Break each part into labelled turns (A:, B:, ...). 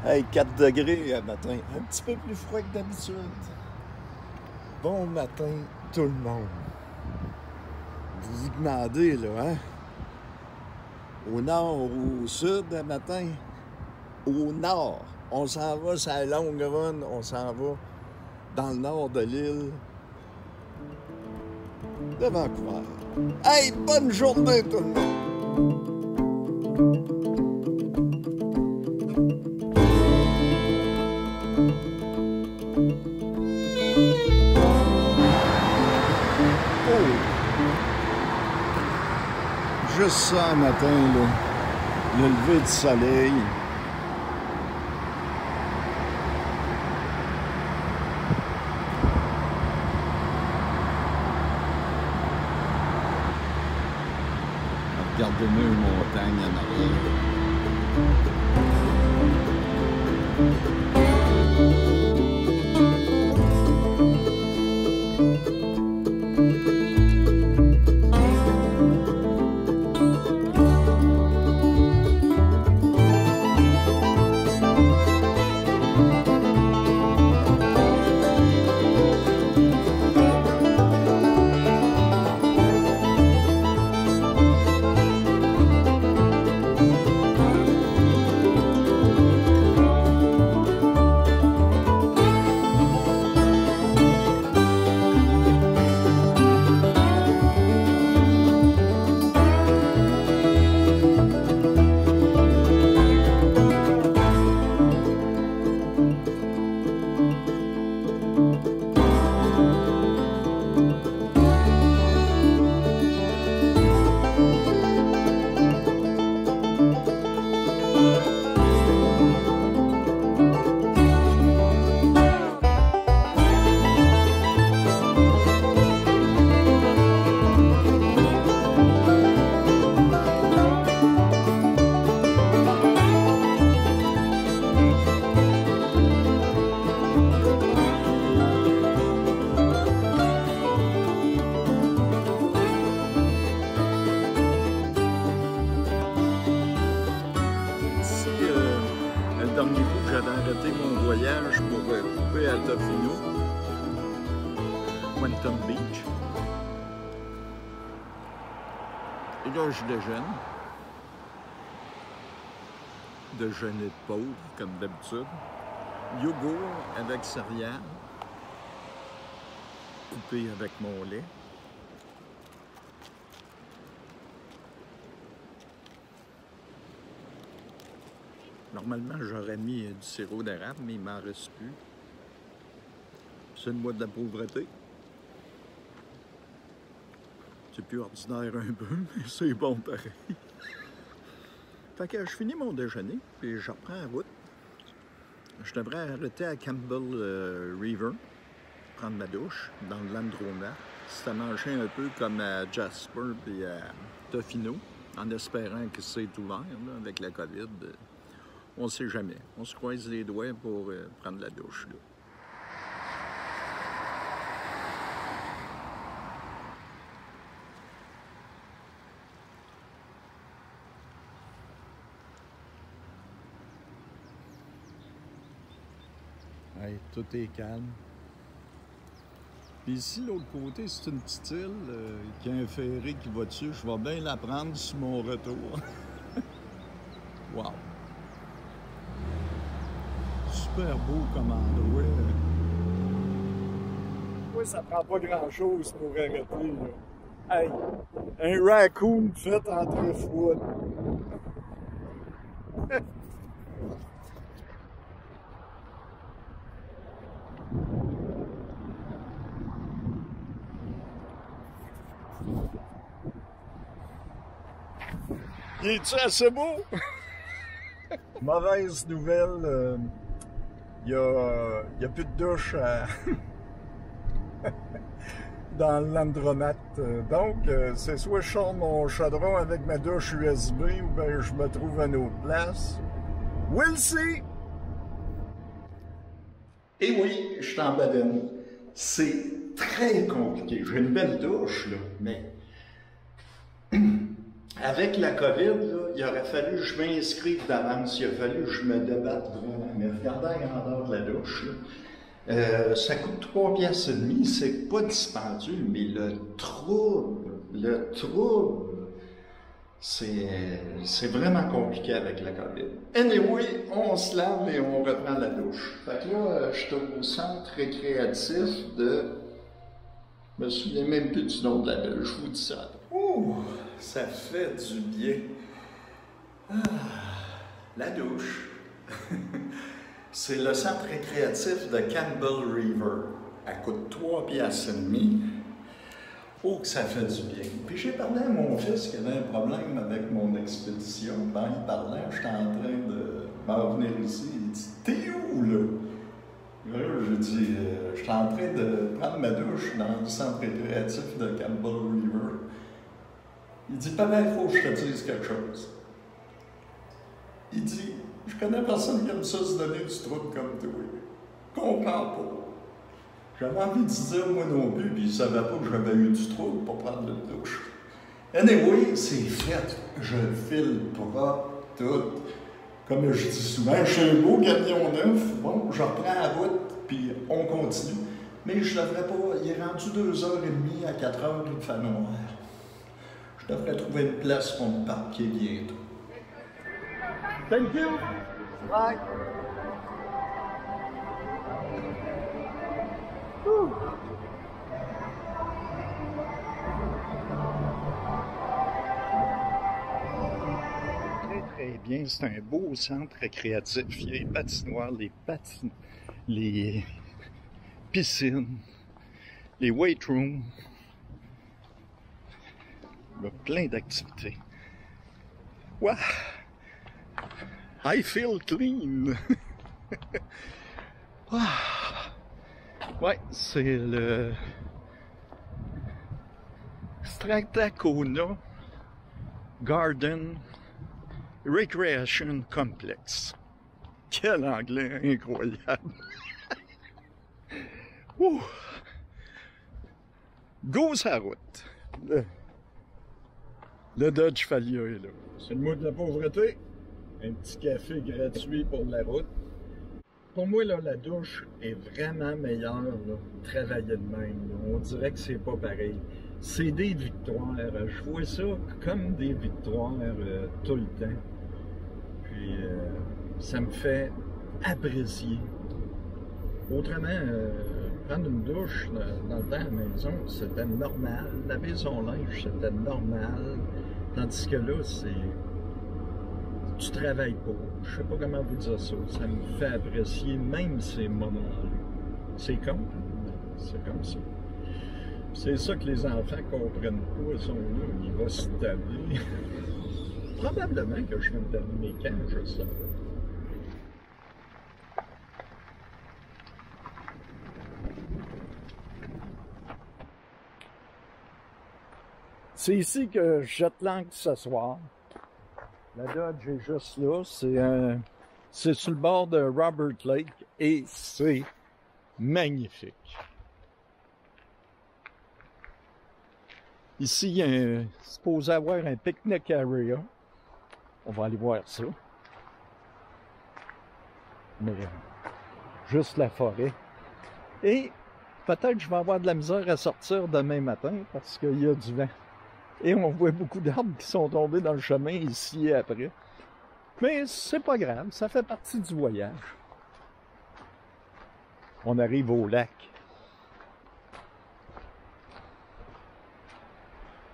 A: Hey, 4 degrés matin, un petit peu plus froid que d'habitude. Bon matin, tout le monde. Vous vous demandez, là, hein? Au nord ou au sud, le matin? Au nord. On s'en va sur la longue run, on s'en va dans le nord de l'île de Vancouver. Hey, bonne journée, tout le monde! Juste ça, un matin, là, le lever du soleil. Regardez-moi les montagnes en arrière. Le dernier coup, j'avais arrêté mon voyage pour couper à Tofino, Quantum Beach. Et là, je déjeune. Déjeuner de pauvre, comme d'habitude. Yogourt avec céréales, coupé avec mon lait. Normalement, j'aurais mis du sirop d'érable, mais il m'en reste plus. C'est le mois de la pauvreté. C'est plus ordinaire un peu, mais c'est bon pareil. Fait que je finis mon déjeuner, puis je reprends la route. Je devrais arrêter à Campbell River, prendre ma douche, dans le Landromat. C'est à manger un peu comme à Jasper et à Tofino, en espérant que c'est ouvert là, avec la COVID. On ne sait jamais. On se croise les doigts pour prendre la douche. Là. Hey, tout est calme. Puis ici, l'autre côté, c'est une petite île qui a un ferry qui va dessus. Je vais bien la prendre sur mon retour. Wow! Super beau comme endroit. Oui, ça prend pas grand-chose pour arrêter. Là. Hey, un raccoon fait en trifouette. Il est-tu assez beau? Mauvaise nouvelle, il y a plus de douche dans le Landromat. Donc, c'est soit je sors mon chaudron avec ma douche USB ou bien je me trouve à une autre place. We'll see! Et oui, je suis en bedaine. C'est très compliqué. J'ai une belle douche, là, mais Avec la COVID, là, il aurait fallu que je m'inscrive d'avance, il a fallu que je me débatte vraiment. Mais regardez la grandeur de la douche, là. Ça coûte 3 piastres et demi, c'est pas dispendieux, mais le trouble, c'est vraiment compliqué avec la COVID. Anyway, on se lave et on reprend la douche. Fait que là, je suis au centre récréatif de... Je me souviens même plus du nom de la ville, je vous dis ça. Ouh, ça fait du bien. Ah, la douche. C'est le centre récréatif de Campbell River. Elle coûte 3 piastres et demi. Oh, que ça fait du bien. Puis j'ai parlé à mon fils qui avait un problème avec mon expédition. Quand il parlait, j'étais en train de m'en venir ici. Il dit « T'es où, là? » Là, j'ai dit « J'étais en train de prendre ma douche dans le centre récréatif de Campbell River. » Il dit « Papa, il faut que je te dise quelque chose. » Il dit « Je connais personne qui aime ça se donner du trouble comme toi. Comprends pas. » J'avais envie de dire moi non plus, puis il ne savait pas que j'avais eu du trouble pour prendre une douche. Anyway, c'est fait. Je file propre, tout. Comme je dis souvent, je suis un beau camion neuf. Bon, je reprends la route, puis on continue. Mais je devrais pas. Il est rendu 2h30 à 4h, il fait noir. Je devrais trouver une place pour me parquer bientôt. Thank you. Bye. Très bien, c'est un beau centre récréatif. Il y a les patinoires, les piscines, les weight rooms. Il y a plein d'activités. Wow! I feel clean! Wow. Ouais, c'est le Strathcona Garden Recreation Complex. Quel anglais incroyable! Go sa route! Le Dodge Falia est là. C'est le mot de la pauvreté. Un petit café gratuit pour la route. Pour moi, là, la douche est vraiment meilleure, là, travailler de même. Là. On dirait que c'est pas pareil. C'est des victoires. Je vois ça comme des victoires tout le temps. Puis, ça me fait apprécier. Autrement, prendre une douche dans le temps à la maison, c'était normal. Laver son linge, c'était normal. Tandis que là, c'est... Tu travailles pas. Je sais pas comment vous dire ça. Ça me fait apprécier même ces moments-là. C'est comme ça. C'est ça que les enfants comprennent pas. Ils sont là, il va se taper. Probablement que je vais me taper mes camps, je sais pas. C'est ici que je jette l'ancre ce soir. La Dodge est juste là. C'est sur le bord de Robert Lake et c'est magnifique. Ici, il y a supposé avoir un picnic area. On va aller voir ça. Mais juste la forêt. Et peut-être que je vais avoir de la misère à sortir demain matin parce qu'il y a du vent. Et on voit beaucoup d'arbres qui sont tombés dans le chemin ici et après. Mais c'est pas grave, ça fait partie du voyage. On arrive au lac.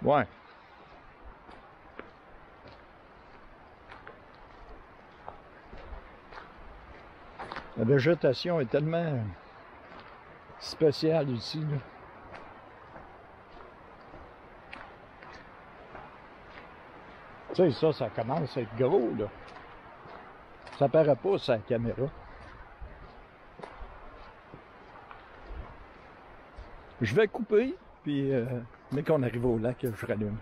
A: Ouais. La végétation est tellement spéciale ici, là. Tu sais, ça commence à être gros, là. Ça paraît pas sur la caméra. Je vais couper, puis dès qu'on arrive au lac, je rallume.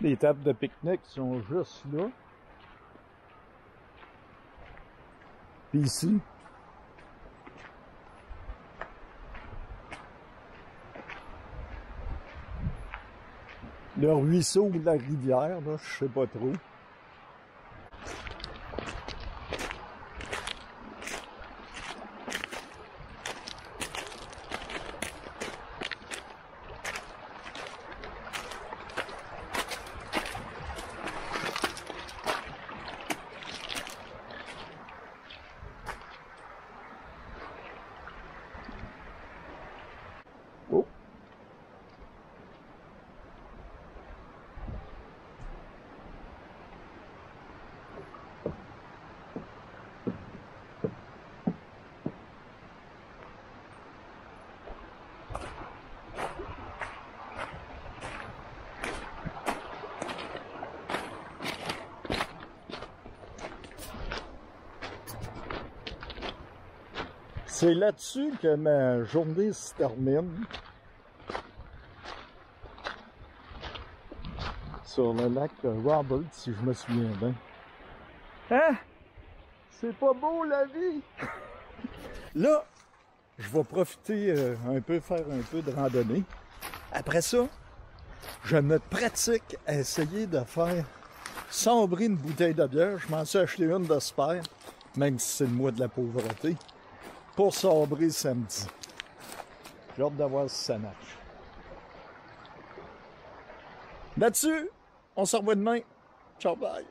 A: Les tables de pique-nique sont juste là. Puis ici. Le ruisseau ou la rivière, là, je sais pas trop. Oh. C'est là-dessus que ma journée se termine. Sur le lac Robert, si je me souviens bien. Hein? C'est pas beau la vie! Là, je vais profiter un peu, faire un peu de randonnée. Après ça, je me pratique à essayer de faire sombrer une bouteille de bière. Je m'en suis acheté une de spare, même si c'est le mois de la pauvreté, pour sombrer samedi. J'ai hâte de voir si ça marche. Là-dessus, on se revoit demain. Ciao, bye!